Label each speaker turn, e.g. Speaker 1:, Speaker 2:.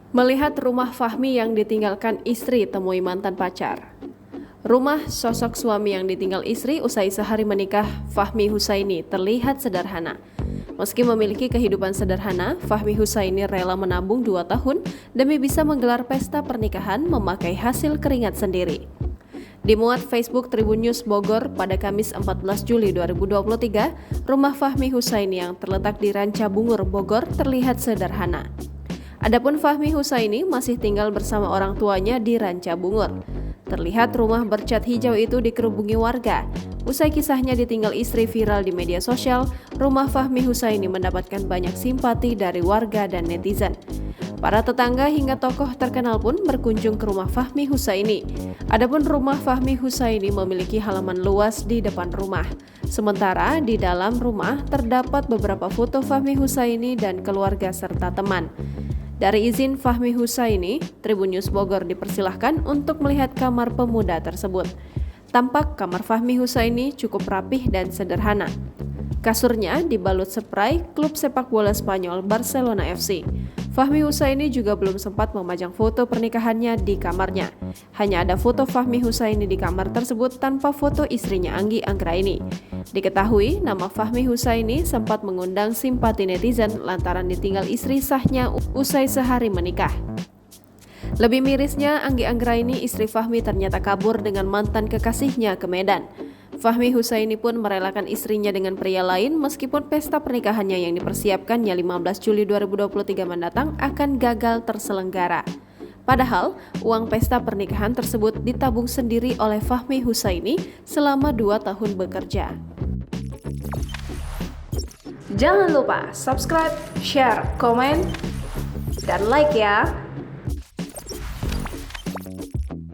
Speaker 1: Melihat rumah Fahmi yang ditinggalkan istri temui mantan pacar. Rumah sosok suami yang ditinggal istri usai sehari menikah, Fahmi Husaini, terlihat sederhana. Meski memiliki kehidupan sederhana, Fahmi Husaini rela menabung 2 tahun demi bisa menggelar pesta pernikahan memakai hasil keringat sendiri. Dimuat Facebook Tribun News Bogor pada Kamis 14 Juli 2023, rumah Fahmi Husaini yang terletak di Ranca Bungur, Bogor terlihat sederhana. Adapun Fahmi Husaini masih tinggal bersama orang tuanya di Ranca Bungur. Terlihat rumah bercat hijau itu dikerubungi warga. Usai kisahnya ditinggal istri viral di media sosial, rumah Fahmi Husaini mendapatkan banyak simpati dari warga dan netizen. Para tetangga hingga tokoh terkenal pun berkunjung ke rumah Fahmi Husaini. Adapun rumah Fahmi Husaini memiliki halaman luas di depan rumah. Sementara di dalam rumah terdapat beberapa foto Fahmi Husaini dan keluarga serta teman. Dari izin Fahmi Husaini, Tribun News Bogor dipersilahkan untuk melihat kamar pemuda tersebut. Tampak kamar Fahmi Husaini cukup rapih dan sederhana. Kasurnya dibalut spray klub sepak bola Spanyol Barcelona FC. Fahmi Husaini juga belum sempat memajang foto pernikahannya di kamarnya. Hanya ada foto Fahmi Husaini di kamar tersebut tanpa foto istrinya Anggi Anggraini. Diketahui nama Fahmi Husaini sempat mengundang simpati netizen lantaran ditinggal istri sahnya usai sehari menikah. Lebih mirisnya, Anggi Anggraini, istri Fahmi, ternyata kabur dengan mantan kekasihnya ke Medan. Fahmi Husaini pun merelakan istrinya dengan pria lain meskipun pesta pernikahannya yang dipersiapkannya 15 Juli 2023 mendatang akan gagal terselenggara. Padahal, uang pesta pernikahan tersebut ditabung sendiri oleh Fahmi Husaini selama 2 tahun bekerja. Jangan lupa subscribe, share, komen, dan like ya!